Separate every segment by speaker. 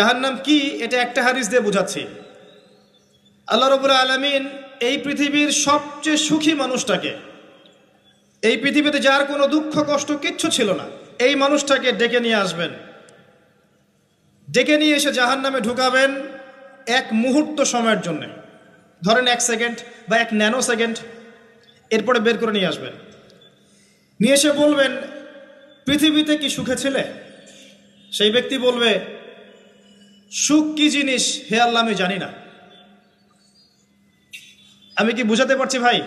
Speaker 1: জাহান্নাম কি এটা একটা হাদিস দিয়ে বুঝাচ্ছি। আল্লাহ রাব্বুল আলামিন এই পৃথিবীর সবচেয়ে সুখী মানুষটাকে, এই পৃথিবীতে যার কোনো দুঃখ কষ্ট কিচ্ছু ছিল না, এই মানুষটাকে ডেকে নিয়ে আসবেন। ডেকে নিয়ে এসে জাহান্নামে ঢুকাবেন এক মুহূর্ত সময়ের জন্য, ধরেন 1 সেকেন্ড বা 1 ন্যানো সেকেন্ড। এরপরে বের করে নিয়ে আসবেন, নিয়ে এসে বলবেন পৃথিবীতে কি সুখে ছিলে? সেই ব্যক্তি বলবে সুখ কি জিনিস হে আল্লাহ আমি জানি না। আমি কি বুঝাতে পারছি ভাই?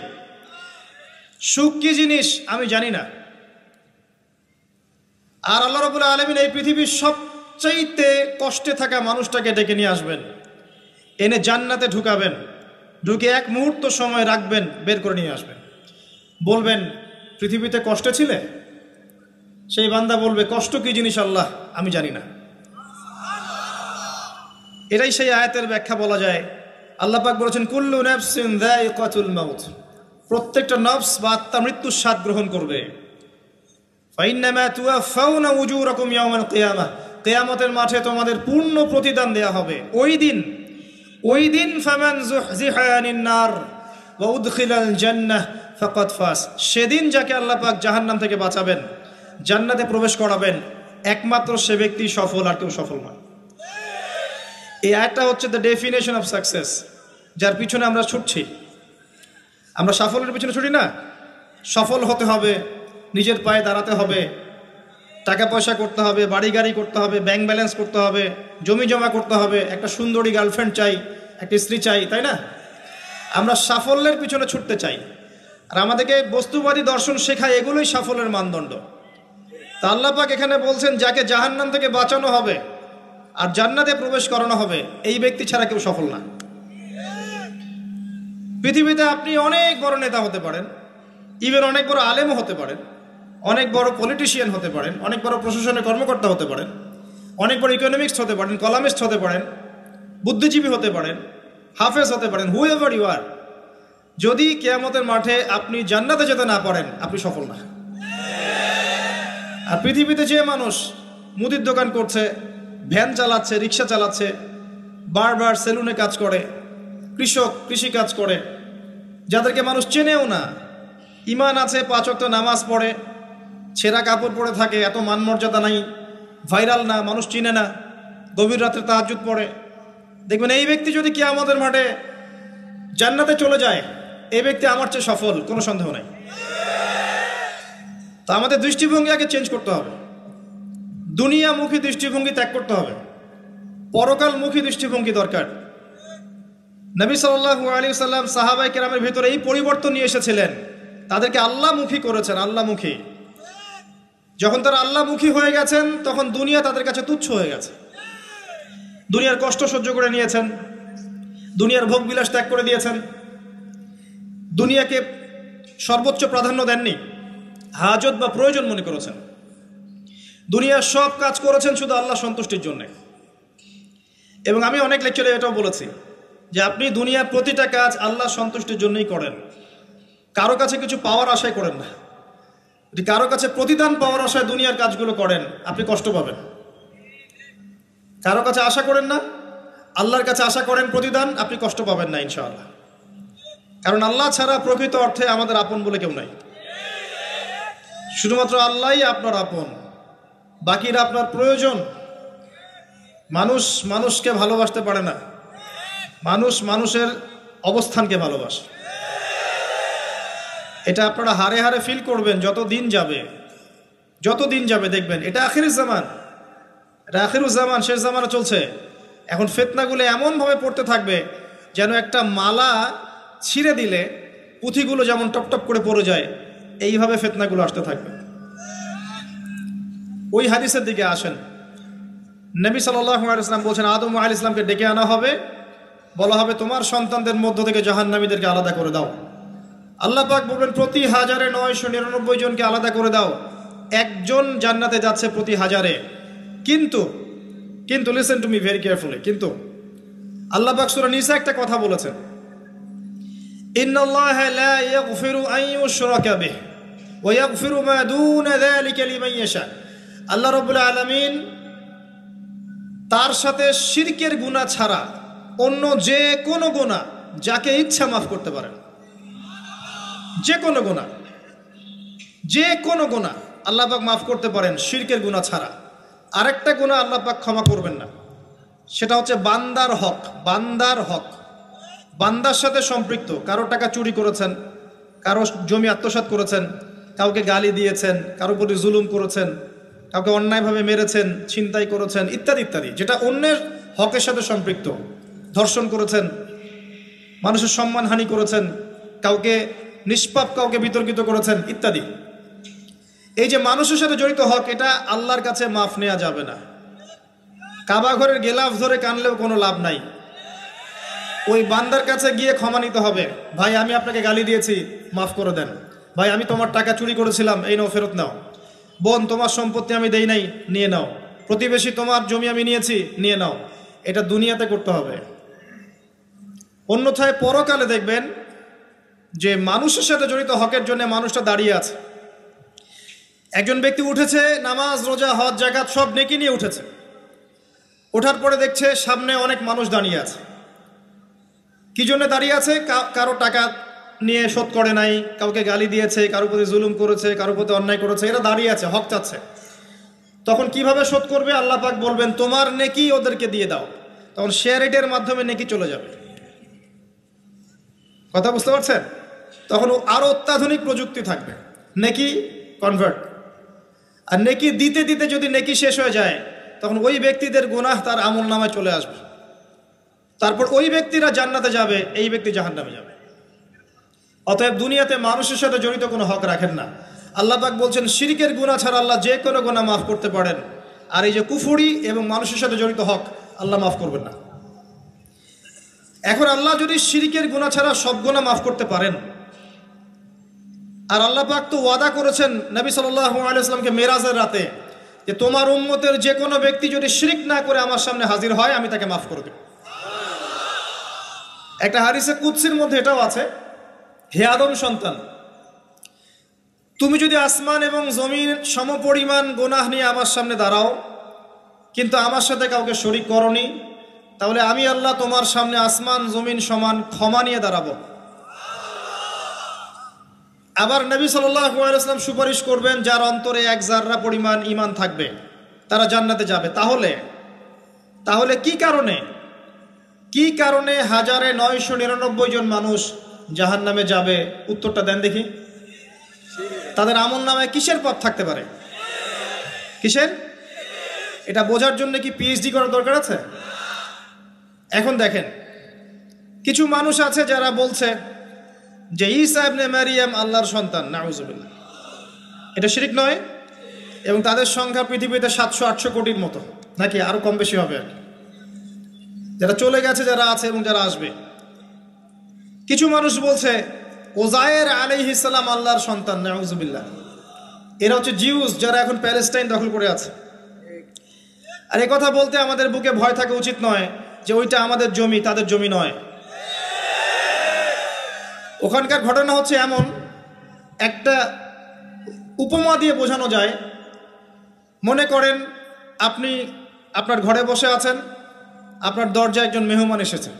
Speaker 1: সুখ কি জিনিস আমি জানি না। আর আল্লাহ রাব্বুল আলামিন এই পৃথিবীর সবচাইতে কষ্টে থাকা মানুষটাকে ডেকে নিয়ে আসবেন, এনে জান্নাতে ঢুকাবেন, ঢুকে 1 মুহূর্ত সময় রাখবেন, বের করে নিয়ে আসবেন। বলবেন পৃথিবীতে কষ্টে ছিলে? সেই বান্দা বলবে কষ্ট কি জিনিস আল্লাহ আমি জানি না। এটাই সেই আয়াতের ব্যাখ্যা বলা যায়। আল্লাহ পাক বলেছেন কুল্লু নাফসিন যায়িকাতুল মাউত, প্রত্যেকটা নফস বা আত্মা মৃত্যুর স্বাদ গ্রহণ করবে। ফাইন্নামা তুওয়াফাউনা উজুরাকুম ইয়াওমাল কিয়ামাহ, কিয়ামতের মাঠে তোমাদের পূর্ণ প্রতিদান দেয়া হবে। ওই দিন ফামান যুহজিহা আনিন নার ওয়া উদখিলাল জান্নাহ ফাকাদ ফাজ, সেদিন যাকে আল্লাহ পাক জাহান্নাম থেকে বাঁচাবেন, জান্নাতে প্রবেশ করাবেন, একমাত্র সে ব্যক্তি সফল, আর কেউ সফল নয়। এই আয়াতটা হচ্ছে দ্য ডেফিনেশন অফ সাকসেস, যার পিছনে আমরা ছুটছি। আমরা সাফল্যের পিছনে ছুটি না। সফল হতে হবে, নিজের পায়ে দাঁড়াতে হবে, টাকা পয়সা করতে হবে, বাড়ি গাড়ি করতে হবে, ব্যাংক ব্যালেন্স করতে হবে, জমি জমা করতে হবে, একটা সুন্দরী গার্লফ্রেন্ড চাই, একটা স্ত্রী চাই, তাই না? আমরা সাফল্যের পিছনে ছুটতে চাই, আর আমাদেরকে বস্তুবাদী দর্শন শেখায় এগুলোই সাফল্যের মানদণ্ড। তা আল্লাহ পাক এখানে বলছেন যাকে জাহান্নাম থেকে বাঁচানো হবে আর জান্নাতে প্রবেশ করানো হবে, এই ব্যক্তি ছাড়া কেউ সফল না। পৃথিবীতে আপনি অনেক বড় নেতা হতে পারেন, ইভেন অনেক বড় আলেমও হতে পারেন, অনেক বড় পলিটিশিয়ান হতে পারেন, অনেক বড় প্রশাসনের কর্মকর্তা হতে পারেন, অনেক বড় ইকোনমিক্স হতে পারেন, কলামিস্ট হতে পারেন, বুদ্ধিজীবী হতে পারেন, হাফেজ হতে পারেন, হুএভার ইউ আর, যদি কিয়ামতের মাঠে আপনি জান্নাতে যেতে না পারেন, আপনি সফল না। আর পৃথিবীতে যে মানুষ মুদির দোকান করছে, ভ্যান চালাচ্ছে, রিক্সা চালাচ্ছে, বারবার সেলুনে কাজ করে, কৃষক কৃষি কাজ করে, যাদেরকে মানুষ চেনেও না, ইমান আছে, 5 ওয়াক্ত নামাজ পড়ে, ছেঁড়া কাপড় পরে থাকে, এত মান মর্যাদা নাই, ভাইরাল না, মানুষ চিনে না, গভীর রাত্রে তাহাজ্জুদ পড়ে, দেখবেন এই ব্যক্তি যদি কিয়ামতের মাঠে জান্নাতে চলে যায়, এই ব্যক্তি আমার চেয়ে সফল, কোনো সন্দেহ নাই। তা আমাদের দৃষ্টিভঙ্গি আগে চেঞ্জ করতে হবে। দুনিয়ামুখী দৃষ্টিভঙ্গি ত্যাগ করতে হবে, পরকালমুখী দৃষ্টিভঙ্গি দরকার। নবী সাল্লাল্লাহু আলাইহি ওয়াসাল্লাম সাহাবায়ে কেরামের ভিতরে এই পরিবর্তন নিয়ে এসেছিলেন, তাদেরকে আল্লাহমুখী করেছেন, আল্লাহমুখী। যখন তারা আল্লাহমুখী হয়ে গেছেন, তখন দুনিয়া তাদের কাছে তুচ্ছ হয়ে গেছে। দুনিয়ার কষ্ট সহ্য করে নিয়েছেন, দুনিয়ার ভোগ বিলাস ত্যাগ করে দিয়েছেন, দুনিয়াকে সর্বোচ্চ প্রাধান্য দেননি, হাজত বা প্রয়োজন মনে করেছেন। দুনিয়ার সব কাজ করেছেন শুধু আল্লাহ সন্তুষ্টির জন্য। এবং আমি অনেক লেকচারে এটাও বলেছি যে আপনি দুনিয়ার প্রতিটা কাজ আল্লাহ সন্তুষ্টির জন্যই করেন, কারো কাছে কিছু পাওয়ার আশায় করেন না। যদি কারো কাছে প্রতিদান পাওয়ার আশায় দুনিয়ার কাজগুলো করেন, আপনি কষ্ট পাবেন। কারো কাছে আশা করেন না, আল্লাহর কাছে আশা করেন প্রতিদান, আপনি কষ্ট পাবেন না ইনশাআল্লাহ। কারণ আল্লাহ ছাড়া প্রকৃত অর্থে আমাদের আপন বলে কেউ নাই। শুধুমাত্র আল্লাহই আপনার আপন, বাকিরা আপনার প্রয়োজন। মানুষ মানুষকে ভালোবাসতে পারে না, মানুষ মানুষের অবস্থানকে ভালোবাসে। এটা আপনারা হারে হারে ফিল করবেন যত দিন যাবে, দেখবেন এটা আখিরুজ জামান, এটা আখিরুজ জামান, শেষ জামানা চলছে। এখন ফিতনাগুলো এমনভাবে পড়তে থাকবে যেন একটা মালা ছিঁড়ে দিলে পুঁথিগুলো যেমন টপটপ করে পড়ে যায়, এইভাবে ফিতনাগুলো আসতে থাকবে। ওই হাদিসের দিকে আসেন। নবী সাল্লাল্লাহু আলাইহি ওয়াসাল্লাম বলছেন আদম আলাইহিস সালামকে ডেকে আনা হবে, বলা হবে তোমার সন্তানদের মধ্য থেকে জাহান্নামীদেরকে আলাদা করে দাও। আল্লাহ পাক বলবেন প্রতি 1999 জনকে আলাদা করে দাও, একজন জান্নাতে যাচ্ছে প্রতি 1000-এ। কিন্তু listen to me very carefully, কিন্তু আল্লাহ পাক সূরা নিসা একটা কথা বলেছেন, ইন্নাল্লাহা লা ইয়াগফিরু আন ইউশরাকা বিহি ওয়া ইয়াগফিরু মা দুনা যালিকা লিমান ইয়াশা। আল্লাহ রাব্বুল আলামিন 1 থেকে 9 পর্যন্ত আয়াত দ্বারা বোঝাচ্ছেন, আল্লাহ পাক বলেছেন, ইন্নাল্লাহা লা ইয়াগফিরু আন ইউশরাকা বিহি ওয়া ইয়াগফিরু মা দুনা যালিকা লিমান ইয়াশা। আল্লাহ রাব্বুল আলামিন তার সাথে শিরকের গুনাহ ছাড়া অন্য যে কোনো গুনাহ যাকে ইচ্ছা মাফ করতে পারেন। যে কোনো গুনাহ, যে কোনো গুনাহ আল্লাহ পাক মাফ করতে পারেন শিরকের গুনাহ ছাড়া। আরেকটা গুনাহ আল্লাহ পাক ক্ষমা করবেন না, সেটা হচ্ছে বান্দার হক। বান্দার হক বান্দার সাথে সম্পৃক্ত, কারো টাকা চুরি করেছেন, কারো জমি আত্মসাৎ করেছেন, কাউকে গালি দিয়েছেন, কারো প্রতি জুলুম করেছেন, কাউকে অন্যায়ভাবে মেরেছেন, ছিনতাই করেছেন, ইত্যাদি ইত্যাদি, যেটা অন্যের হকের সাথে সম্পৃক্ত। ধর্ষণ করেছেন, মানুষের সম্মানহানি করেছেন, কাউকে নিষ্পাপ কাউকে বিতর্কিত করেছেন ইত্যাদি। এই যে মানুষের সাথে জড়িত হক, এটা আল্লাহর কাছে মাফ নেওয়া যাবে না। কাবা ঘরের গেলাফ ধরে কানলেও কোনো লাভ নাই। ওই বান্দার কাছে গিয়ে ক্ষমা নিতে হবে। ভাই আমি আপনাকে গালি দিয়েছি, মাফ করে দেন। ভাই আমি তোমার টাকা চুরি করেছিলাম, এই নাও ফেরত নাও। বোন তোমার সম্পত্তি আমি দেই নাই, নিয়ে নাও। প্রতিবেশী তোমার জমি আমি নিয়েছি, নিয়ে নাও। এটা দুনিয়াতে করতে হবে। অন্যথায় পরকালে দেখবেন যে মানুষের সাথে জড়িত হকের জন্য মানুষটা দাঁড়িয়ে আছে। একজন ব্যক্তি উঠেছে, নামাজ রোজা হজ জাকাত সব নেকি নিয়ে উঠেছে। ওঠার পরে দেখছে সামনে অনেক মানুষ দাঁড়িয়ে আছে। কি জন্য দাঁড়িয়ে আছে? কারো টাকা নিয়ে শোধ করে নাই, কাউকে গালি দিয়েছে, কারো প্রতি জুলুম করেছে, কারো প্রতি অন্যায় করেছে, এরা দাঁড়িয়ে আছে, হক চাচ্ছে। তখন কিভাবে শোধ করবে? আল্লাহ পাক বলবেন তোমার নেকি ওদেরকে দিয়ে দাও। তখন শেয়ার রেটের মাধ্যমে নেকি চলে যাবে। কথা বুঝতে পারছেন? তখন আরো অত্যাধুনিক প্রযুক্তি থাকবে, নেকি কনভার্ট। আর নেকি দিতে দিতে যদি নেকি শেষ হয়ে যায়, তখন ওই ব্যক্তিদের গুনাহ তার আমল নামায় চলে আসবে। তারপর ওই ব্যক্তিরা জান্নাতে যাবে, এই ব্যক্তি জাহান্নামে যাবে। অতএব দুনিয়াতে মানুষের সাথে জড়িত কোনো হক রাখেন না। আল্লাহ পাক বলছেন শিরকের গুনাহ ছাড়া আল্লাহ যে কোনো গুনাহ মাফ করতে পারেন। আর এই যে কুফরি এবং মানুষের সাথে জড়িত হক, আল্লাহ মাফ করবেন না। এখন আল্লাহ যদি শিরকের গুনাহ ছাড়া সব গুনাহ মাফ করতে পারেন, আর আল্লাহ পাক তো ওয়াদা করেছেন নবী সাল্লাল্লাহু আলাইহি ওয়াসাল্লামকে মেরাজের রাতে, যে তোমার উম্মতের যে কোনো ব্যক্তি যদি শিরক না করে আমার সামনে হাজির হয়, আমি তাকে মাফ করে দেব। একটা হাদিসে কুদসির মধ্যে এটাও আছে, হে আদম সন্তান, তুমি যদি আসমান এবং জমিন সমপরিমাণ গুনাহ নিয়ে আমার সামনে দাঁড়াও, কিন্তু আমার সাথে কাউকে শরীক করনি, তাহলে আমি আল্লাহ তোমার সামনে আসমান জমিন সমান ক্ষমা নিয়ে দাঁড়াবো। আবার নবী সাল্লাল্লাহু আলাইহি ওয়াসাল্লাম সুপারিশ করবেন, যার অন্তরে এক জাররা পরিমাণ ঈমান থাকবে, তারা জান্নাতে যাবে। তাহলে কি কারণে 1999 জন মানুষ জাহান্নামে যাবে? উত্তরটা দেন দেখি। তাদের আমল নামায় কিসের পাপ থাকতে পারে? কিসের? এটা বোঝার জন্য কি পিএইচডি করার দরকার আছে? এখন দেখেন, কিছু মানুষ আছে যারা বলছে যে ঈসা ইবনে মারিয়াম আল্লাহর সন্তান, নাউজুবিল্লাহ। এটা শিরক নয়? এবং তাদের সংখ্যা পৃথিবীতে 700-800 কোটির মতো, নাকি আরো কম বেশি হবে? যারা চলে গেছে, যারা আছে এবং যারা আসবে। কিছু মানুষ বলছে ওজায়ের আলাইহিস সালাম আল্লাহর সন্তান, নাউজুবিল্লাহ। এরা হচ্ছে জিউস, যারা এখন প্যালেস্টাইন দখল করে আছে। আর এই কথা বলতে আমাদের বুকে ভয় থাকা উচিত নয় যে ওইটা আমাদের জমি, তাদের জমি নয়। ওখানকার ঘটনা হচ্ছে এমন, একটা উপমা দিয়ে বোঝানো যায়। মনে করেন আপনি আপনার ঘরে বসে আছেন, আপনার দরজায় একজন মেহমান এসেছে।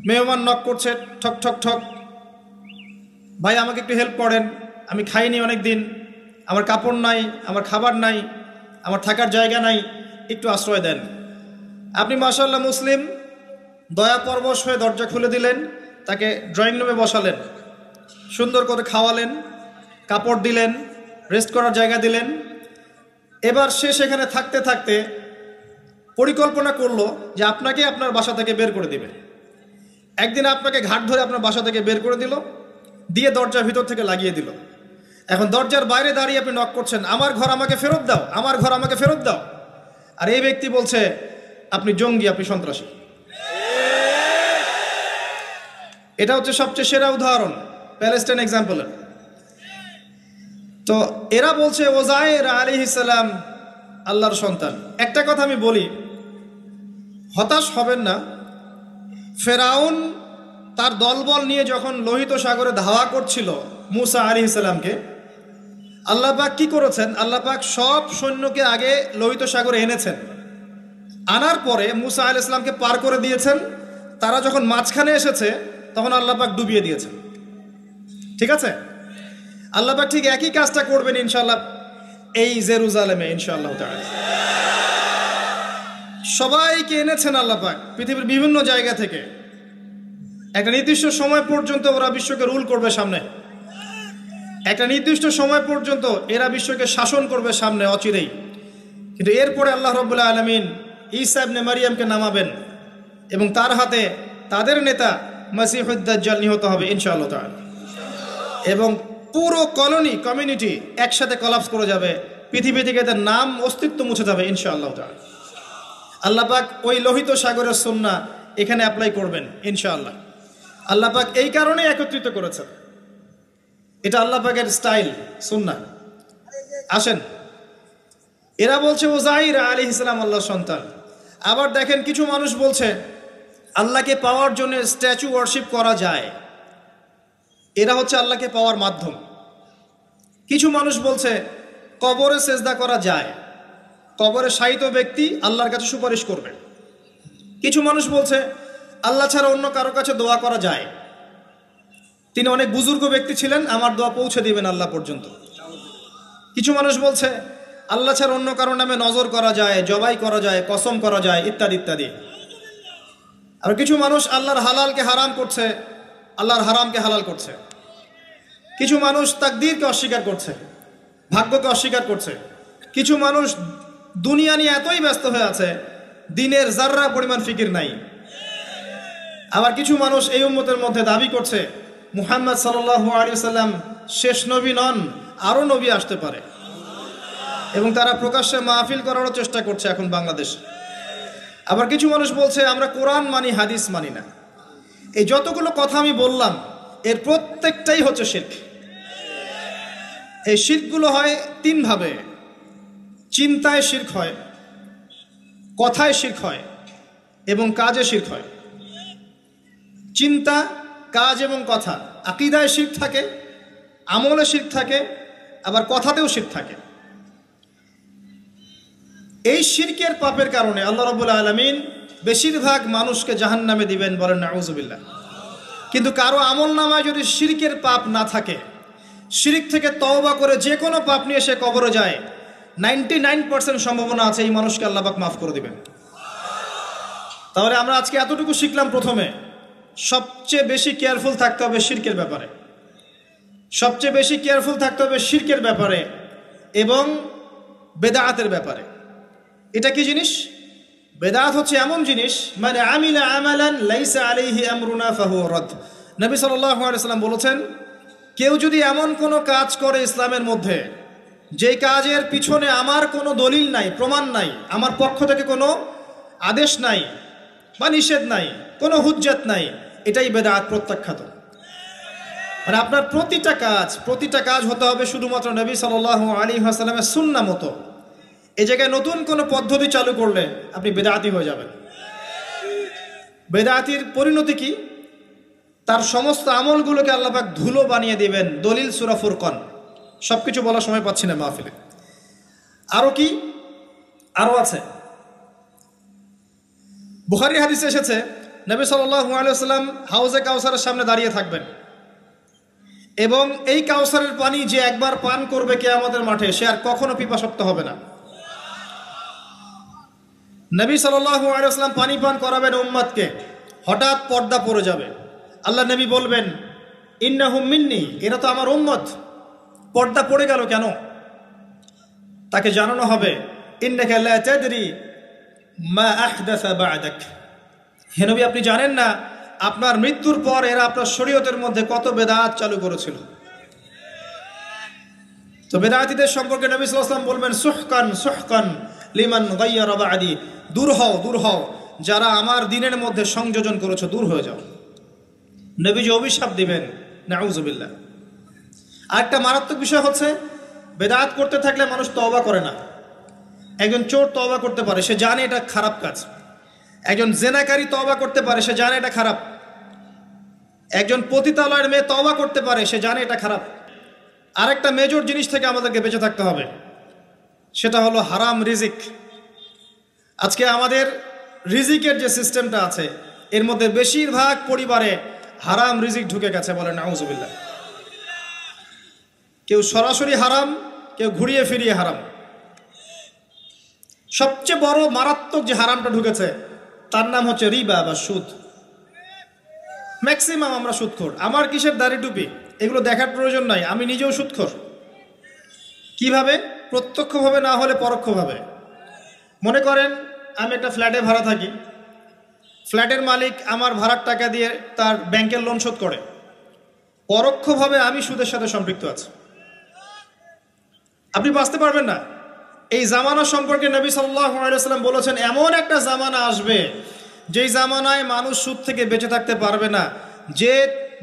Speaker 1: মেহমান নক করছে, ঠক ঠক ঠক। ভাই আমাকে একটু হেল্প করেন, আমি খাইনি অনেক দিন, আমার কাপড় নাই, আমার খাবার নাই, আমার থাকার জায়গা নাই, একটু আশ্রয় দেন। আপনি মাশাআল্লাহ মুসলিম, দয়া পরবশ হয়ে দরজা খুলে দিলেন, তাকে ড্রয়িং রুমে বসালেন, সুন্দর করে খাওয়ালেন, কাপড় দিলেন, রেস্ট করার জায়গা দিলেন। এবার সে সেখানে থাকতে থাকতে পরিকল্পনা করলো যে আপনাকে আপনার বাসা থেকে বের করে দিবে। একদিন আপনাকে ঘাট ধরে আপনার বাসা থেকে বের করে দিল, দিয়ে দরজার ভিতর থেকে লাগিয়ে দিল। এখন দরজার বাইরে দাঁড়িয়ে আপনি নক করছেন, আমার ঘর আমাকে ফেরত দাও, আমার ঘর আমাকে ফেরত দাও। আর এই ব্যক্তি বলছে আপনি জঙ্গি, আপনি সন্ত্রাসী। এটা হচ্ছে সবচেয়ে সেরা উদাহরণ প্যালেস্টাইন এক্সাম্পলের। তো এরা বলছে ওজায়ের আলাইহিস সালাম আল্লাহর সন্তান। একটা কথা আমি বলি, হতাশ হবেন না। ফেরাউন তার দলবল নিয়ে যখন লোহিত সাগরে ধাওয়া করছিল মুসা আলাইহিস সালামকে, আল্লাহ পাক কি করেছেন? আল্লাহ পাক সব সৈন্যকে আগে লোহিত সাগরে এনেছেন। আনার পরে মুসা আলাইহিস সালামকে পার করে দিয়েছেন। তারা যখন মাঝখানে এসেছে তখন আল্লাহ পাক ডুবিয়ে দিয়েছেন। ঠিক আছে, আল্লাহ পাক ঠিক একই কাজটা করবেন ইনশাআল্লাহ এই জেরুজালেমে ইনশাআল্লাহ তাআলা। সবাইকে এনেছেন আল্লাহ পাক পৃথিবীর বিভিন্ন জায়গা থেকে। একটা নির্দিষ্ট সময় পর্যন্ত ওরা বিশ্বকে রুল করবে সামনে, একটা নির্দিষ্ট সময় পর্যন্ত এরা বিশ্বকে শাসন করবে সামনে অচিরেই। কিন্তু এরপরে আল্লাহ রাব্বুল আলামিন ঈসা ইবনে মারইয়ামকে নামাবেন এবং তার হাতে তাদের নেতা মসিহুদ দাজ্জাল নিহত হবে ইনশাআল্লাহ তাআলা। এবং পুরো কমিউনিটি একসাথে কলাপস করে যাবে, পৃথিবী থেকে এদের নাম অস্তিত্ব মুছে যাবে ইনশাআল্লাহ তাআলা। আল্লাহ পাক ওই লোহিত সাগরের সুন্নাহ এখানে অ্যাপ্লাই করবেন ইনশাআল্লাহ। আল্লাহ পাক এই কারণে একত্রিত করেছেন, এটা আল্লাহ পাকের স্টাইল সুন্নাহ। আসেন, এরা বলছে উযাইর আলাইহিস সালাম আল্লাহর সন্তান। আবার দেখেন কিছু মানুষ বলছে আল্লাহকে পাওয়ার জন্য স্ট্যাচু ওয়ার্শিপ করা যায়, এরা হচ্ছে আল্লাহকে পাওয়ার মাধ্যম। কিছু মানুষ বলছে কবরে সেজদা করা যায়, কবরে শায়িত ব্যক্তি আল্লাহর কাছে সুপারিশ করবে। কিছু মানুষ বলছে আল্লাহ ছাড়া অন্য কারো কাছে দোয়া করা যায়, তিনি অনেক বুজুর্গ ব্যক্তি ছিলেন, আমার দোয়া পৌঁছে দিবেন আল্লাহ পর্যন্ত। কিছু মানুষ বলছে আল্লাহ ছাড়া অন্য কারো নামে নজর করা যায়, জবাই করা যায়, কসম করা যায়, ইত্যাদি ইত্যাদি। আর কিছু মানুষ আল্লাহর হালালকে হারাম করছে, আল্লাহর হারামকে হালাল করছে। কিছু মানুষ তাকদীরকে অস্বীকার করছে, ভাগ্যকে অস্বীকার করছে। কিছু মানুষ দুনিয়া নিয়ে এতই ব্যস্ত হয়ে আছে দিনের জাররা পরিমাণ ফিকির নাই। আবার কিছু মানুষ এই উম্মতের মধ্যে দাবি করছে মুহাম্মদ সাল্লাল্লাহু আলাইহি ওয়াসাল্লাম শেষ নবী নন, আরো নবী আসতে পারে, এবং তারা প্রকাশ্যে মাহফিল করারও চেষ্টা করছে এখন বাংলাদেশে। আবার কিছু মানুষ বলছে আমরা কোরআন মানি, হাদিস মানি না। এই যতগুলো কথা আমি বললাম এর প্রত্যেকটাই হচ্ছে শিরক। এই শিরকগুলো হয় তিন ভাবে: চিন্তায় শিরক হয়, কথায় শিরক হয় এবং কাজে শিরক হয়। চিন্তা, কাজ এবং কথা, আকীদায় শিরক থাকে, আমলে শিরক থাকে, আবার কথাতেও শিরক থাকে। এই শিরকের পাপের কারণে আল্লাহ রাব্বুল আলামিন বেশিরভাগ মানুষকে জাহান্নামে দিবেন, বলেন নাউযুবিল্লাহ। কিন্তু কারো আমল নামায় যদি শিরকের পাপ না থাকে, শিরক থেকে তওবা করে যে কোনো পাপ নিয়ে সে কবরে যায়, 99% সম্ভাবনা আছে এই মানুষকে আল্লাহ পাক মাফ করে দিবেন। তাহলে আমরা আজকে এতটুকু শিখলাম, প্রথমে সবচেয়ে বেশি কেয়ারফুল থাকতে হবে শিরকের ব্যাপারে, সবচেয়ে বেশি কেয়ারফুল থাকতে হবে শিরকের ব্যাপারে এবং বেদাআতের ব্যাপারে। এটা কি জিনিস? বেদাত হচ্ছে এমন জিনিস, মানে আমিলা আমালান লাইসা আলাইহি আমরুনা ফাহুয়া রাদ। নবী সাল্লাল্লাহু আলাইহি ওয়াসাল্লাম বলেছেন, কেউ যদি এমন কোনো কাজ করে ইসলামের মধ্যে যেই কাজের পিছনে আমার কোনো দলিল নাই, প্রমাণ নাই, আমার পক্ষ থেকে কোনো আদেশ নাই বা নিষেধ নাই, কোনো হুজ্জত নাই, এটাই বেদাত, প্রত্যাখ্যাত। মানে আপনার প্রতিটা কাজ হতে হবে শুধুমাত্র নবী সাল্লাল্লাহু আলাইহি ওয়াসাল্লামের সুন্নাহ মতো। এই জায়গায় নতুন কোনো পদ্ধতি চালু করলে আপনি বেদাতি হয়ে যাবেন। বেদাতির পরিণতি কি? তার সমস্ত আমলগুলোকে আল্লাহ পাক ধুলো বানিয়ে দিবেন। দলিল সূরা ফুরকান, সবকিছু বলার সময় পাচ্ছি না মাহফিলে। আরো কি? আরো আছে। বুখারী হাদিসে এসেছে নবী সাল্লাল্লাহু আলাইহি ওয়াসাল্লাম হাউজে কাউসারের সামনে দাঁড়িয়ে থাকবেন এবং এই কাউসারের পানি যে একবার পান করবে কিয়ামতের মাঠে, সে আর কখনো পিপাসার্ত হবে না। নবী সাল্লাল্লাহু আলাইহি ওয়াসাল্লাম পানি পান করাবেন উম্মতকে, হঠাৎ পর্দা পড়ে যাবে। আল্লাহ নবী বলবেন ইন্নাহুম মিন্নি, এরা তো আমার উম্মত। পর্দা পড়ে গেল কেন? তাকে জানানো হবে ইন্নাকা লা তাদরি মা আহদাসা বা'দাক, হে নবী আপনি জানেন না আপনার মৃত্যুর পর এরা আপনার শরীয়তের মধ্যে কত বেদাত চালু করেছিল। তো বেদাতীদের সম্পর্কে নবী সাল্লাল্লাহু আলাইহি ওয়াসাল্লাম বলবেন সুহকান সুহকান লিমান গায়্যারা বা'দি, দূর হও যারা আমার দ্বীনের মধ্যে সংযোজন করেছো, দূর হয়ে যাও। নবীজি অভিশাপ দিবেন, নাউযুবিল্লাহ। আরেকটা মারাত্মক বিষয় হচ্ছে বেদাত করতে থাকলে মানুষ তওবা করে না। একজন চোর তওবা করতে পারে, সে জানে এটা খারাপ কাজ। একজন জেনাকারী তওবা করতে পারে, সে জানে এটা খারাপ। একজন পতিতালয়ের মেয়ে তওবা করতে পারে, সে জানে এটা খারাপ। আরেকটা মেজর জিনিস থেকে আমাদেরকে বেঁচে থাকতে হবে, সেটা হলো হারাম রিজিক। আজকে আমাদের রিজিকের যে সিস্টেমটা আছে এর মধ্যে বেশিরভাগ পরিবারে হারাম রিজিক ঢুকে গেছে, বলেন নাউজুবিল্লাহ। কেউ সরাসরি হারাম, কেউ ঘুরিয়ে ফিরিয়ে হারাম। সবচেয়ে বড় মারাত্মক যে হারামটা ঢুকেছে তার নাম হচ্ছে রিবা বা সুদ। ম্যাক্সিমাম আমরা সুদখোর। আমার কিসের দাড়ি টুপি এগুলো দেখার প্রয়োজন নাই, আমি নিজেও সুদখোর। কিভাবে? প্রত্যক্ষভাবে না হলে পরোক্ষভাবে। মনে করেন আমি একটা ফ্ল্যাটে ভাড়া থাকি, ফ্ল্যাটের মালিক আমার ভাড়ার টাকা দিয়ে তার ব্যাংকের লোন শোধ করে, পরোক্ষভাবে আমি সুদের সাথে সম্পৃক্ত আছি। আপনি বাঁচতে পারবেন না। এই জামানা সম্পর্কে নবী সাল্লাল্লাহু আলাইহি ওয়াসাল্লাম বলেছেন, এমন একটা জামানা আসবে যেই জামানায় মানুষ সুদ থেকে বেঁচে থাকতে পারবে না। যে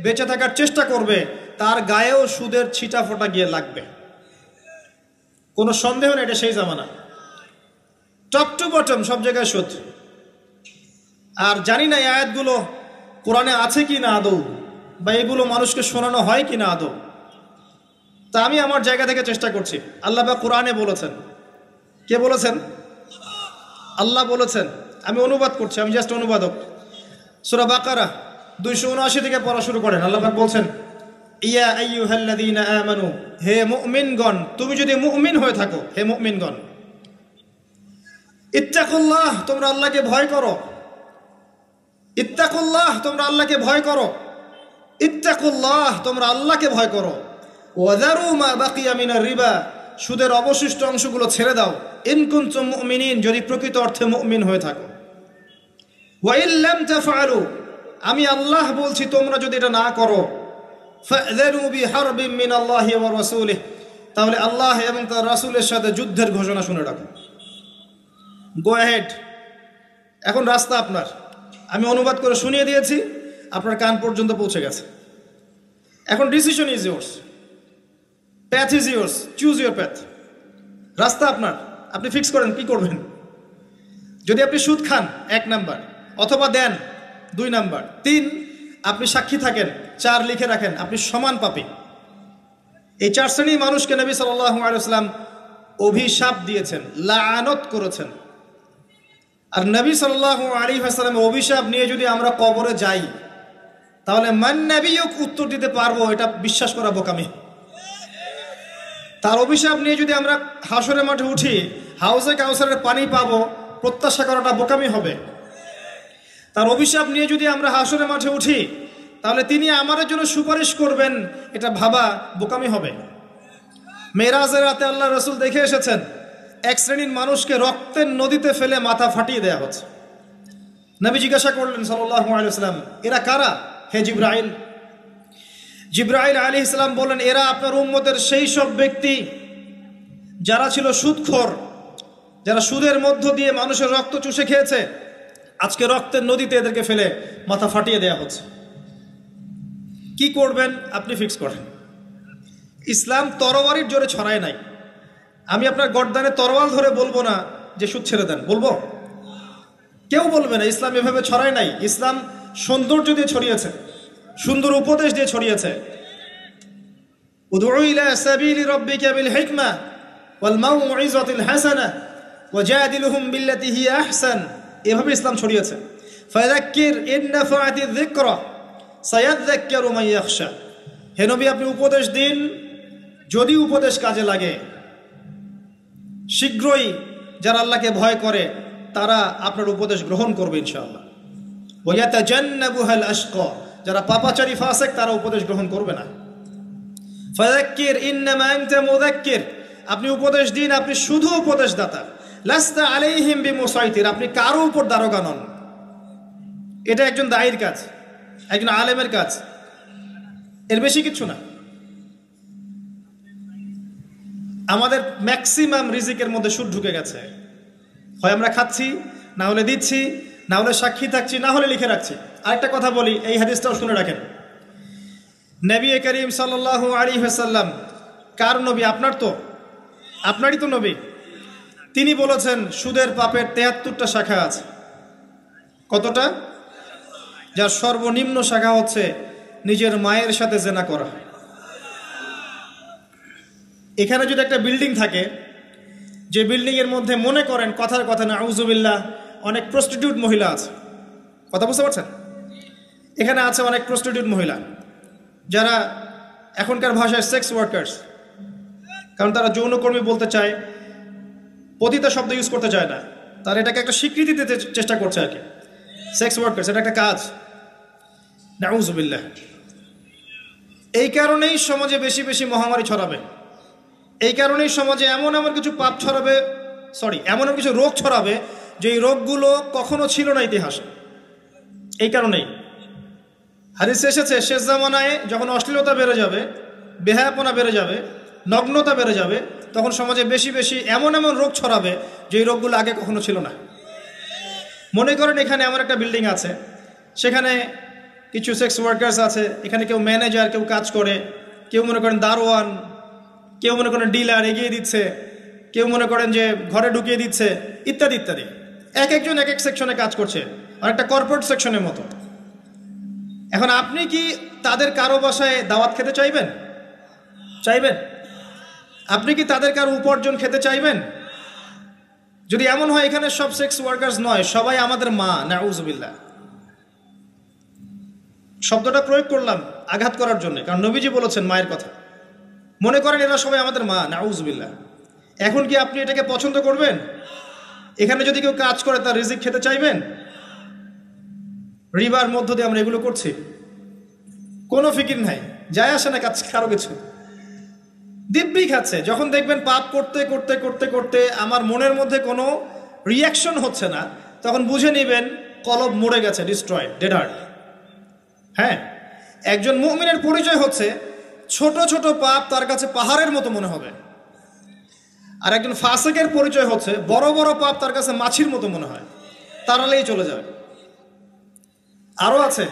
Speaker 1: বেঁচে থাকার চেষ্টা করবে তার গায়েও সুদের ছিটা ফোঁটা গিয়ে লাগবে, কোনো সন্দেহ নেই, এটা সেই জামানা। টপ টু বটম সব জায়গায় সুদ। আর জানি না এই আয়াতগুলো কোরআনে আছে কি না আদৌ, বা এগুলো মানুষকে শোনানো হয় কি না আদৌ। তা আমি আমার জায়গা থেকে চেষ্টা করছি। আল্লাহ বা কোরআনে বলেছেন। কে বলেছেন? আল্লাহ বলেছেন। আমি অনুবাদ করছি, আমি জাস্ট অনুবাদক। সূরা বাকারা 279 থেকে পড়া শুরু করেন। আল্লাহ পাক বলছেন, ইয়া আইয়ুহাল্লাযীনা আমানু, হে মুমিনগণ, তুমি যদি মুমিন হয়ে থাকো, হে মুমিনগণ, ইত্তাকুল্লাহ, তোমরা আল্লাহকে ভয় করো। ইত্তাকুল্লাহ, তোমরা আল্লাহকে ভয় করো। ইত্তাকুল্লাহ, তোমরা আল্লাহকে ভয় করো। ওয়াযারু মা বাকিয়া মিনার রিবা, সুদের অবশিষ্ট অংশগুলো ছেড়ে দাও। ইন কুনতুম মুমিনিন, যদি প্রকৃত অর্থে মুমিন হয়ে থাকো। ওয়া ইন লাম তাফআলু, আমি আল্লাহ বলছি তোমরা যদি এটা না করো, ফাযরু বিহারবিন মিনাল্লাহি ওয়া রাসূলিহি, তাহলে আল্লাহ এবং তার রাসূলের সাথে যুদ্ধের ঘোষণা শুনে রাখো। Go ahead. এখন রাস্তা আপনার। আমি অনুবাদ করে শুনিয়ে দিয়েছি, আপনার কান পর্যন্ত পৌঁছে গেছে। এখন decision is yours, path is yours, choose your path. রাস্তা আপনার, আপনি ফিক্স করেন কি করবেন। যদি আপনি সুদ খান 1 নাম্বার, অথবা দেন 2 নাম্বার, 3 আপনি সাক্ষী থাকেন, 4 লিখে রাখেন, আপনি সমান পাপী। এই 4 শ্রেণী মানুষকে নবী সাল্লাল্লাহু আলাইহি ওয়াসাল্লাম অভিশাপ দিয়েছেন, লাআনত করেছেন। আর নবী সাল্লাল্লাহু আলাইহি ওয়াসাল্লাম অভিশাপ নিয়ে যদি আমরা কবরে যাই, তাহলে মান নবিয়ুক উত্তর দিতে পারবো, এটা বিশ্বাস করা বোকামি। তার অভিশাপ নিয়ে যদি আমরা হাসরের মাঠে উঠি, হাউজে কাউসারের পানি পাবো, প্রত্যাশা করাটা বোকামি হবে। তার অভিশাপ নিয়ে যদি আমরা হাসরের মাঠে উঠি, তাহলে তিনি আমাদের জন্য সুপারিশ করবেন, এটা ভাবা বোকামি হবে। মেরাজের রাতে আল্লাহ রাসূল দেখে এসেছেন, এক শ্রেণীর মানুষকে রক্তের নদীতে ফেলে মাথা ফাটিয়ে দেয়া হচ্ছে। নবী জিজ্ঞাসা করলেন সাল্লাল্লাহু আলাইহি ওয়াসাল্লাম, এরা কারা হে জিবরাইল? জিবরাইল আলাইহিস সালাম বললেন, এরা আপনার উম্মতের সেই সব ব্যক্তি যারা ছিল সুদখোর, যারা সুদের মধ্য দিয়ে মানুষের রক্ত চুষে খেয়েছে। আজকে রক্তের নদীতে এদেরকে ফেলে মাথা ফাটিয়ে দেয়া হচ্ছে। কি করবেন আপনি ফিক্স করেন। ইসলাম তরবারির জোরে ছড়ায় নাই। আমি আপনার গর্দানে তরোয়াল ধরে বলবো না যে সুদ ছেড়ে দেন, বলবো? কেউ বলবে না। ইসলাম এভাবে ছড়ায় নাই। ইসলাম সৌন্দর্য দিয়ে ছড়িয়েছে, সুন্দর উপদেশ দিয়ে ছড়িয়েছে। উদউ ইলা সাবিলি রাব্বিকা বিল হিকমা ওয়াল মাউইযাতিল হাসানাহ ওয়াজাদিলহুম বিল্লাতি হিয়া আহসান, এভাবে ইসলাম ছড়িয়েছে। ফাযাক্কির ইন নাফাআতিয যিকরা সায়াযাক্কারু মান ইয়াখশা, হে নবী আপনি উপদেশ দিন, যদি উপদেশ কাজে লাগে শীঘ্রই যারা আল্লাহকে ভয় করে তারা আপনার উপদেশ গ্রহণ করবে ইনশাআল্লাহ। ওয়া ইয়াতাজান্নাবুহাল আশকা, যারা পাপাচারী ফাসিক তারা উপদেশ গ্রহণ করবে না। ফাযাক্কির ইন্নামা আনতা মুযাক্কির, আপনি উপদেশ দিন, আপনি শুধু উপদেশদাতা। লাস্তা আলাইহিম বিমুসাইতির, আপনি কারো উপর দারোগা নন। এটা একজন দায়ীর কাজ, একজন আলেমের কাজ, এর বেশি কিছু না। আমাদের ম্যাক্সিমাম রিজিকের মধ্যে সুদ ঢুকে গেছে। হয় আমরা খাচ্ছি, না হলে দিচ্ছি, না হলে সাক্ষী থাকছি, না হলে লিখে রাখছি। আরেকটা কথা বলি, এই হাদিসটাও শুনে রাখেন। নবী করিম সাল্লাল্লাহু আলাইহি ওয়াসাল্লাম কার নবী? আপনার তো, আপনারই তো নবী। তিনি বলেছেন সুদের পাপের 73টা শাখা আছে। কতটা? যার সর্বনিম্ন শাখা হচ্ছে নিজের মায়ের সাথে জেনা করা। এখানে যদি একটা বিল্ডিং থাকে যে বিল্ডিংয়ের মধ্যে মনে করেন কথার কথা না আউযুবিল্লাহ অনেক প্রস্টিটিউট মহিলা আছে, কথা বুঝতে পারছেন? এখানে আছে অনেক প্রস্টিটিউট মহিলা যারা এখনকার ভাষায় সেক্স ওয়ার্কার্স, কারণ তারা যৌনকর্মী বলতে চায়, পতিতা শব্দ ইউজ করতে চায় না, তারা এটাকে একটা স্বীকৃতি দিতে চেষ্টা করছে আর কি। সেক্স ওয়ার্কার্স এটা একটা কাজ, নাউযুবিল্লাহ। এই কারণেই সমাজে বেশি বেশি মহামারী ছড়াবে, এই কারণেই সমাজে এমন কিছু পাপ ছড়াবে, এমন কিছু রোগ ছড়াবে যে এই রোগগুলো কখনো ছিল না ইতিহাসে। এই কারণেই হাদিসে এসেছে শেষ জামানায় যখন অশ্লীলতা বেড়ে যাবে, বেহায়াপনা বেড়ে যাবে, নগ্নতা বেড়ে যাবে, তখন সমাজে বেশি বেশি এমন রোগ ছড়াবে যে এই রোগগুলো আগে কখনো ছিল না। মনে করেন এখানে এমন একটা বিল্ডিং আছে, সেখানে কিছু সেক্স ওয়ার্কার্স আছে, এখানে কেউ ম্যানেজার, কেউ কাজ করে, কেউ মনে করেন দারোয়ান, কেউ মনে করেন ডিলার এগিয়ে দিচ্ছে, কেউ মনে করেন যে ঘরে ঢুকিয়ে দিচ্ছে, ইত্যাদি ইত্যাদি। এক একজন এক এক সেকশনে কাজ করছে, আর একটা কর্পোরেট সেকশনের মতো। এখন আপনি কি তাদের কারো বাসায় দাওয়াত খেতে চাইবেন? আপনি কি তাদের কারো উপার্জন খেতে চাইবেন? যদি এমন হয় এখানে সব সেক্স ওয়ার্কার্স নয়, সবাই আমাদের মা, নাউযুবিল্লাহ। শব্দটা প্রয়োগ করলাম আঘাত করার জন্য, কারণ নবীজি বলেছেন মায়ের কথা। মনে করেন এরা সবাই আমাদের মা, নাউযুবিল্লাহ। এখন কি আপনি এটাকে পছন্দ করবেন? এখানে যদি কেউ কাজ করে তার রিজিক খেতে চাইবেন? রিবার মধ্য দিয়ে আমরা এগুলো করছি, কোনো ফিকির নাই, যায় আসে না কাজ কারো কিছু, দিব্যি খাচ্ছে। যখন দেখবেন পাপ করতে করতে করতে করতে আমার মনের মধ্যে কোনো রিয়াকশন হচ্ছে না, তখন বুঝে নেবেন কলব মরে গেছে, ডিস্ট্রয়েড, ডেড হার্ট। হ্যাঁ, একজন মুমিনের পরিচয় হচ্ছে ছোট ছোট পাপ তার কাছে পাহাড়ের মতো মনে হবে, আর একজন ফাসিকের পরিচয় হচ্ছে বড় বড় পাপ তার কাছে মাছির মতো মনে হয়, তাড়ালেই চলে যাবে। আরো আছে,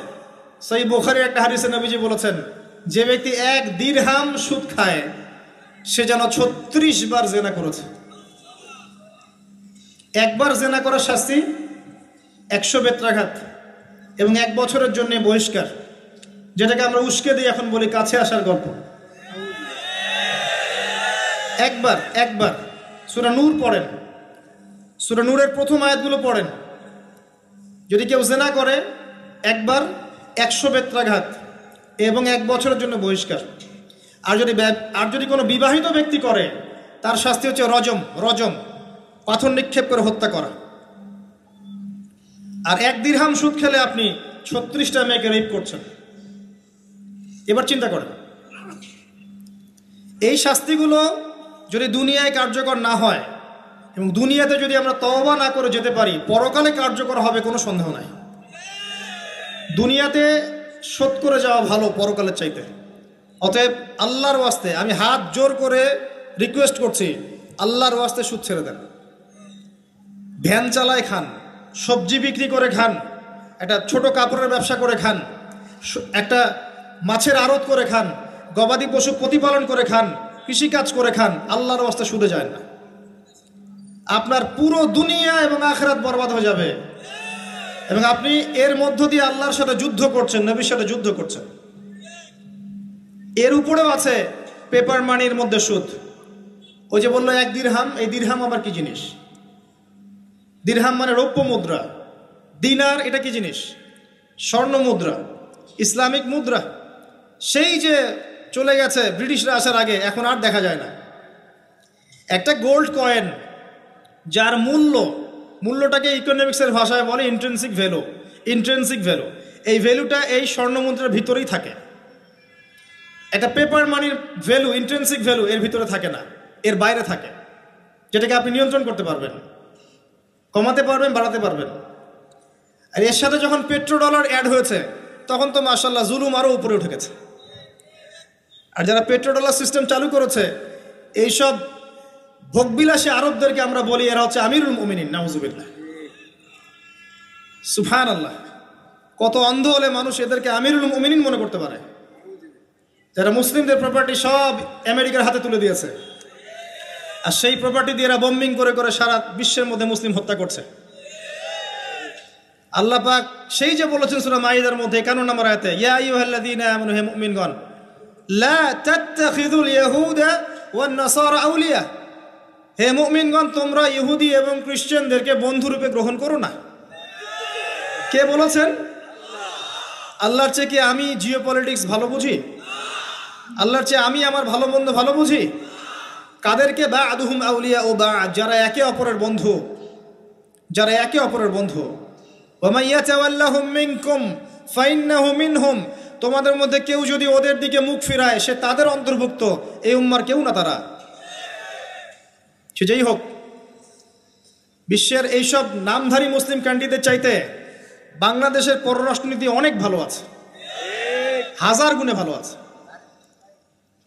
Speaker 1: সহিহ বুখারীর একটা হাদিসে নবীজি বলেছেন, যে ব্যক্তি 1 দিরহাম সুদ খায় সে যেন 36 বার জেনা করেছে। একবার জেনা করার শাস্তি 100 বেত্রাঘাত এবং 1 বছরের জন্য বহিষ্কার, যেটাকে আমরা উস্কে দিই এখন বলি কাছে আসার গল্প। একবার সূরা নূর পড়েন, সূরা নূরের প্রথম আয়াতগুলো পড়েন। যদি কেউ জেনা করে একবার 100 বেত্রাঘাত এবং 1 বছরের জন্য বহিষ্কার। আর যদি কোনো বিবাহিত ব্যক্তি করে তার শাস্তি হচ্ছে রজম, পাথর নিক্ষেপ করে হত্যা করা। আর 1 দিরহাম সুদ খেলে আপনি 36টা মেয়েকে রেপ করছেন। এবার চিন্তা করেন, এই শাস্তিগুলো যদি দুনিয়ায় কার্যকর না হয় এবং দুনিয়াতে যদি আমরা তওবা না করে যেতে পারি, পরকালে কার্যকর হবে কোনো সন্দেহ নাই। দুনিয়াতে শোধ করে যাওয়া ভালো পরকালের চাইতে। অতএব আল্লাহর ওয়াস্তে আমি হাত জোর করে রিকোয়েস্ট করছি, আল্লাহর ওয়াস্তে সুদ ছেড়ে দেন। ভ্যান চালায় খান, সবজি বিক্রি করে খান, একটা ছোট কাপড়ের ব্যবসা করে খান, একটা মাছের আড়ত করে খান, গবাদি পশু প্রতিপালন করে খান, কৃষিকাজ করে খান, আল্লাহর ওয়াস্তে সুদে যায় না। আপনার পুরো দুনিয়া এবং আখিরাত বরবাদ হয়ে যাবে এবং আপনি এর মধ্য দিয়ে আল্লাহর সাথে যুদ্ধ করছেন, নবীর সাথে যুদ্ধ করছেন। এর উপরেও আছে পেপার মানির মধ্যে সুদ। ওই যে বললো 1 দিরহাম, এই দিরহাম আবার কি জিনিস? দিরহাম মানে রৌপ্য মুদ্রা, দিনার এটা কি জিনিস? স্বর্ণ মুদ্রা, ইসলামিক মুদ্রা। সেই যে চলে গেছে ব্রিটিশরা আসার আগে, এখন আর দেখা যায় না। একটা গোল্ড কয়েন যার মূল্যটাকে ইকোনমিক্সের ভাষায় বলে ইন্ট্রিনসিক ভ্যালু। এই ভ্যালুটা এই স্বর্ণ মুদ্রার ভিতরেই থাকে। একটা পেপার মানির ভ্যালু, ইন্ট্রিনসিক ভ্যালু এর ভিতরে থাকে না, এর বাইরে থাকে, যেটাকে আপনি নিয়ন্ত্রণ করতে পারবেন, কমাতে পারবেন, বাড়াতে পারবেন। আর এর সাথে যখন পেট্রোডলার অ্যাড হয়েছে তখন তো মাশাআল্লাহ জুলুম আরও উপরে উঠে গেছে। আর যারা পেট্রোডলার সিস্টেম চালু করেছে, এইসব ভোগবিলাসী আরবদেরকে আমরা বলি এরা হচ্ছে আমিরুল মুমিনিন, নাউযুবিল্লাহ, সুবহানাল্লাহ। কত অন্ধ হলে মানুষ এদেরকে আমিরুল মুমিনিন মনে করতে পারে, যারা মুসলিমদের প্রপার্টি সব আমেরিকার হাতে তুলে দিয়েছে, আর সেই প্রপার্টি দিয়ে এরা বম্বিং করে করে সারা বিশ্বের মধ্যে মুসলিম হত্যা করছে। আল্লাহ পাক সেই যে বলেছেন সূরা মাইদার মধ্যে 51 নম্বর আয়াতে, ইয়া আইয়ুহাল্লাযীনা আমানু, হে মুমিনগণ, লা তাত্তাখিযুল ইয়াহুদা ওয়ান নাসারা আউলিয়া, হে মুমিনগণ, তোমরা ইহুদি এবং খ্রিস্টানদেরকে বন্ধুরূপে গ্রহণ করো না। কে বলেছেন? আল্লাহর চেয়ে কি আমি জিওপলিটিক্স ভালো বুঝি? আল্লাহর চেয়ে আমি আমার ভালো মন্দ ভালো বুঝি? কাদেরকে? বা'দুহুম আউলিয়া ও বা'দ, যারা একে অপরের বন্ধু, যারা একে অপরের বন্ধু। ওয়া মান ইয়াতাওয়াল্লাহুম মিনকুম ফাইন্নাহু মিনহুম, তোমাদের মধ্যে কেউ যদি ওদের দিকে মুখ ফিরায় সে তাদের অন্তর্ভুক্ত, এই উম্মার কেউ না তারা। সে যেই হোক, বিশ্বের এইসব নামধারী মুসলিম কান্ট্রিদের চাইতে বাংলাদেশের পররাষ্ট্রনীতি অনেক ভালো আছে, হাজার গুণে ভালো আছে।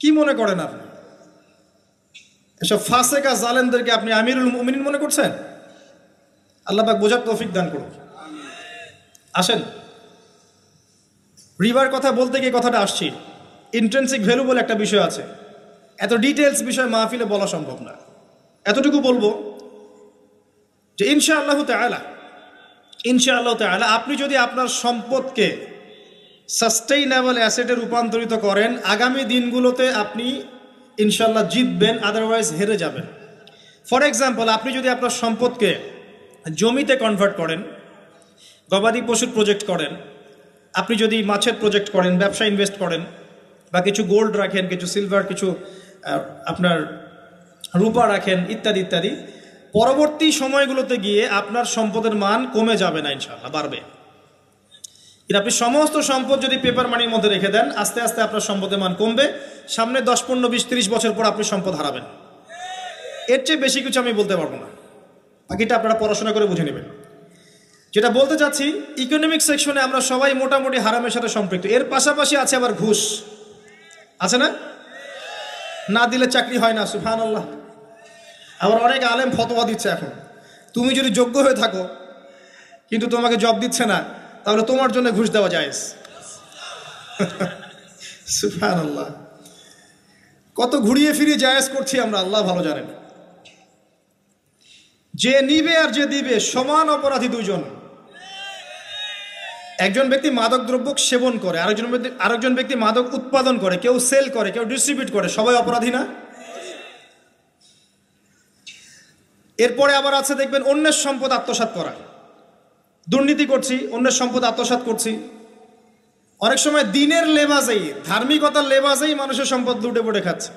Speaker 1: কি মনে করেন আপনি? এসব ফাসেকা জালেমদেরকে আপনি আমিরুল মুমিনিন মনে করছেন? আল্লাহ পাক বোঝার তৌফিক দান করুন। আসেন, রিবার কথা বলতে গিয়ে কথাটা আসছি, ইন্ট্রেন্সিক ভ্যালু বলে একটা বিষয় আছে। এত ডিটেলস বিষয় মাহফিলে বলা সম্ভব না। এতটুকু বলবো যে ইনশাআল্লাহ তাআলা আপনি যদি আপনার সম্পদকে সাস্টেইনেবল অ্যাসেটে রূপান্তরিত করেন, আগামী দিনগুলোতে আপনি ইনশাআল্লাহ জিতবেন, আদারওয়াইজ হেরে যাবেন। ফর এক্সাম্পল, আপনি যদি আপনার সম্পদকে জমিতে কনভার্ট করেন, গবাদি পশুর প্রজেক্ট করেন, আপনি যদি মাছের প্রজেক্ট করেন, ব্যবসা ইনভেস্ট করেন, বা কিছু গোল্ড রাখেন, কিছু সিলভার, কিছু আপনার রূপা রাখেন, ইত্যাদি ইত্যাদি, পরবর্তী সময়গুলোতে গিয়ে আপনার সম্পদের মান কমে যাবে না, ইনশাআল্লাহ বাড়বে। কিন্তু আপনি সমস্ত সম্পদ যদি পেপার মানির মধ্যে রেখে দেন, আস্তে আস্তে আপনার সম্পদের মান কমবে। সামনে 10, 15, 20, 30 বছর পর আপনি সম্পদ হারাবেন। এর চেয়ে বেশি কিছু আমি বলতে পারবো না, বাকিটা আপনারা পড়াশোনা করে বুঝে নেবেন। যেটা বলতে চাচ্ছি, ইকোনমিক সেকশনে আমরা সবাই মোটামুটি হারামের সাথে সম্পৃক্ত। এর পাশাপাশি আছে আবার ঘুষ, আছে না? না দিলে চাকরি হয় না, সুবহানাল্লাহ। আবার অনেক আলেম ফতোয়া দিচ্ছে এখন, তুমি যদি যোগ্য হয়ে থাকো কিন্তু তোমাকে জব দিচ্ছে না, তাহলে তোমার জন্য ঘুষ দেওয়া জায়েজ। সুবহানাল্লাহ, কত ঘুরিয়ে ফিরিয়ে জায়েজ করছি আমরা, আল্লাহ ভালো জানেন। যে নিবে আর যে দিবে সমান অপরাধী দুইজন। একজন ব্যক্তি মাদক দ্রব্য সেবন করে, আরেকজন ব্যক্তি মাদক উৎপাদন করে, কেউ সেল করে, কেউ ডিস্ট্রিবিউট করে, সবাই অপরাধী না? এরপরে আবার আছে দেখবেন অন্যের সম্পদ আত্মসাৎ করা, দুর্নীতি করছি, অন্যের সম্পদ আত্মসাৎ করছি। অনেক সময় দিনের লেবাজেই, ধার্মিকতার লেবাজেই মানুষের সম্পদ লুটে পড়ে খাচ্ছে।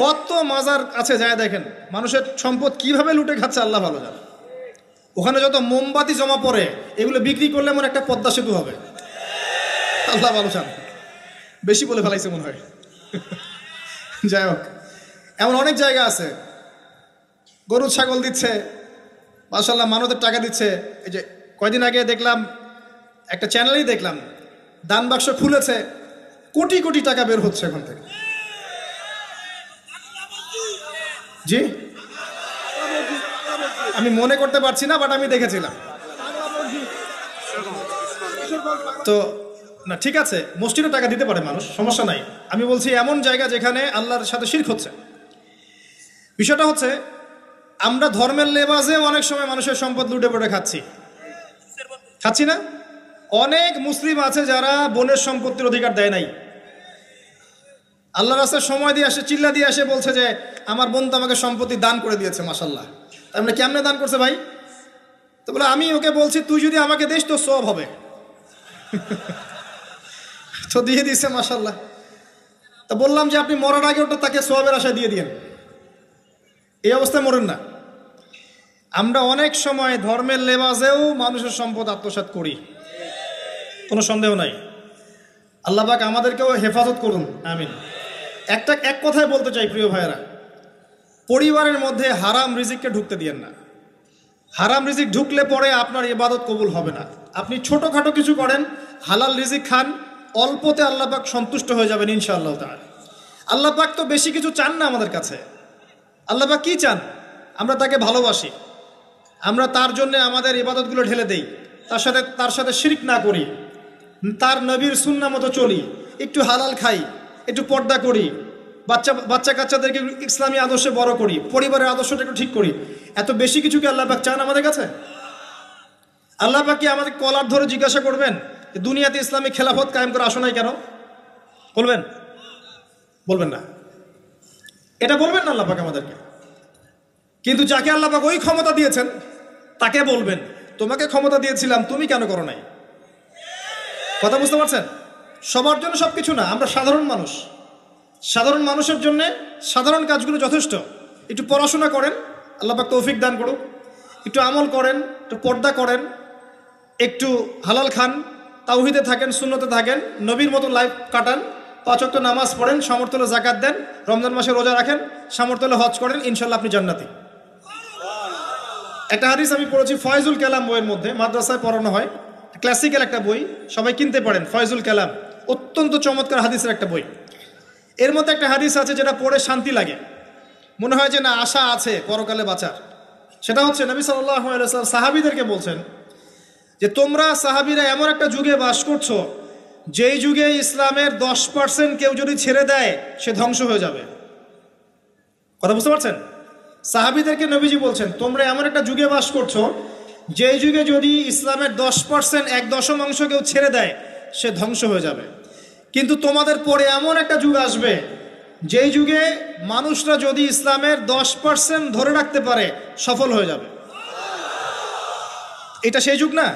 Speaker 1: কত মাজার আছে যায় দেখেন, মানুষের সম্পদ কিভাবে লুটে খাচ্ছে আল্লাহ ভালো জানে। ওখানে যত মোমবাতি জমা পড়ে, এগুলো বিক্রি করলে এমন একটা পদ্মা সেতু হবে, আল্লাহ ভালো জানে। বেশি বলে ফেলাইছে মনে হয়। যাই হোক, এমন অনেক জায়গা আছে, গরু ছাগল দিচ্ছে, মাশাআল্লাহ মানতের টাকা দিচ্ছে। এই যে কয়দিন আগে দেখলাম একটা চ্যানেলেই দেখলাম, দান বাক্স খুলেছে, কোটি কোটি টাকা বের হচ্ছে এখান থেকে। জি, আমি মনে করতে পারছি না, বাট আমি দেখেছিলাম। তো না, ঠিক আছে, মসজিদে টাকা দিতে পারে মানুষ, সমস্যা নাই। আমি বলছি এমন জায়গা যেখানে আল্লাহর সাথে শিরক হচ্ছে। বিষয়টা হচ্ছে, আমরা ধর্মের লেবাজে অনেক সময় মানুষের সম্পদ লুটে পড়ে খাচ্ছি না? অনেক মুসলিম আছে যারা বোনের সম্পত্তির অধিকার দেয় নাই, আল্লাহর রাস্তায় সময় দিয়ে আসে, চিল্লা দিয়ে আসে, বলছে যে আমার বোন তো আমাকে সম্পত্তি দান করে দিয়েছে, মাশাআল্লাহ। তার মানে কেমনে দান করছে ভাই? তো বলে আমি ওকে বলছি তুই যদি আমাকে দিস তো সওয়াব হবে। তো দিয়ে দিছে, মাশাআল্লাহ। তা বললাম যে আপনি মরার আগে ওটা তাকে সওয়াবের আশায় দিয়ে দিয়েন, এই অবস্থায় মরেন না। আমরা অনেক সময় ধর্মের লেবাজেও মানুষের সম্পদ আত্মসাৎ করি, কোনো সন্দেহ নাই। আল্লাহ পাক আমাদেরকেও হেফাজত করুন, আমিন। এক কথায় বলতে চাই প্রিয় ভাইয়েরা, পরিবারের মধ্যে হারাম রিজিককে ঢুকতে দিয়েন না। হারাম রিজিক ঢুকলে পরে আপনার ইবাদত কবুল হবে না। আপনি ছোটখাটো কিছু করেন, হালাল রিজিক খান, অল্পতে আল্লাহ পাক সন্তুষ্ট হয়ে যাবেন ইনশাআল্লাহ তাআলা। আল্লাহ পাক তো বেশি কিছু চান না আমাদের কাছে। আল্লাহ পাক কি চান? আমরা তাকে ভালোবাসি, আমরা তার জন্য আমাদের ইবাদতগুলো ঢেলে দেই, তার সাথে শিরক না করি, তার নবীর সুন্নাহ মতো চলি, একটু হালাল খাই, একটু পর্দা করি, বাচ্চা কাচ্চাদেরকে ইসলামী আদর্শে বড় করি, পরিবারের আদর্শটা একটু ঠিক করি। এত বেশি কিছু কি আল্লাহ পাক চান আমাদের কাছে? আল্লাহ পাক কি আমাদের কলার ধরে জিজ্ঞাসা করবেন দুনিয়াতে ইসলামী খেলাফত কায়েম করে আসো নাই কেন? বলবেন না, এটা বলবেন না আল্লাহ পাক আমাদেরকে। কিন্তু যাকে আল্লাহ পাক ওই ক্ষমতা দিয়েছেন তাকে বলবেন, তোমাকে ক্ষমতা দিয়েছিলাম, তুমি কেন করো নাই? কথা বুঝতে পারছেন? সবার জন্য সব কিছু না, আমরা সাধারণ মানুষ। সাধারণ মানুষের জন্য সাধারণ কাজগুলো যথেষ্ট। একটু পড়াশোনা করেন, আল্লাহ পাক তৌফিক দান করুক, একটু আমল করেন, একটু পর্দা করেন, একটু হালাল খান, তাওহীদে থাকেন, সুন্নতে থাকেন, নবীর মতো লাইফ কাটান, 5 ওয়াক্ত নামাজ পড়েন, সামর্থ্য হলে যাকাত দেন, রমজান মাসে রোজা রাখেন, সামর্থ্য হলে হজ করেন, ইনশাল্লাহ আপনি জান্নাতি। একটা হাদিস আমি পড়েছি ফয়জুল কালাম বইয়ের মধ্যে, মাদ্রাসায় পড়ানো হয়, ক্লাসিক্যাল একটা বই, সবাই কিনতে পারেন। ফয়জুল কালাম অত্যন্ত চমৎকার হাদিসের একটা বই। এর মধ্যে একটা হাদিস আছে যেটা পড়ে শান্তি লাগে, মনে হয় যে না আশা আছে পরকালে বাঁচার। সেটা হচ্ছে নবী সাল্লাল্লাহু আলাইহি ওয়াসাল্লাম সাহাবীদেরকে বলছেন যে তোমরা সাহাবীরা এমন একটা যুগে বাস করছো যেই যুগে ইসলামের 10% কেউ যদি ছেড়ে দেয় সে ধ্বংস হয়ে যাবে। কথা বুঝতে পারছেন? সাহাবীদেরকে নবীজি বলছেন তোমরা এমন একটা যুগে বাস করছো যেই যুগে যদি ইসলামের 10% 1/10 কেউ ছেড়ে দেয় সে ধ্বংস হয়ে যাবে। কিন্তু তোমাদের পরে এমন একটা যুগ আসবে যেই যুগে মানুষরা যদি ইসলামের 10% ধরে রাখতে পারে সফল হয়ে যাবে। এটা সেই যুগ না?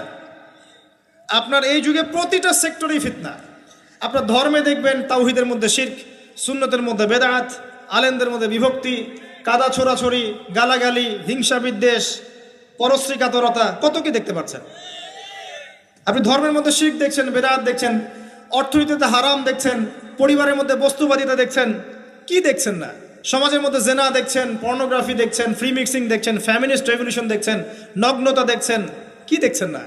Speaker 1: আপনার এই যুগে প্রতিটা সেক্টরেই ফিতনা। আপনার ধর্মে দেখবেন তাওহীদের মধ্যে শিরক, সুন্নতের মধ্যে বেদাত, আলেমদের মধ্যে বিভক্তি, কাদা ছোড়াছড়ি, গালাগালি, হিংসা বিদ্বেষ, পরশ্রী কাতরতা, কত কি দেখতে পাচ্ছেন। আপনি ধর্মের মধ্যে শিরক দেখছেন, বেদাত দেখছেন, অর্থনীতিতে হারাম দেখছেন, পরিবারের মধ্যে বস্তুবাদিতা দেখছেন, কি দেখছেন না? সমাজের মধ্যে জেনা দেখছেন, পর্নোগ্রাফি দেখছেন, ফ্রি মিক্সিং দেখছেন, ফ্যামিনিস্ট রেভলিউশন দেখছেন, নগ্নতা দেখছেন, কি দেখছেন না?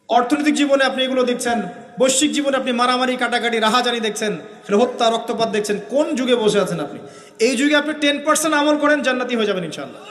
Speaker 1: অর্থনৈতিক জীবনে আপনি এগুলো দেখছেন, বৈশ্বিক জীবনে আপনি মারামারি, কাটাকাটি, রাহাজানি দেখছেন, হত্যা, রক্তপাত দেখছেন। কোন যুগে বসে আছেন আপনি? এই যুগে আপনি 10% আমল করেন, জান্নাতি হয়ে যাবেন ইনশাআল্লাহ।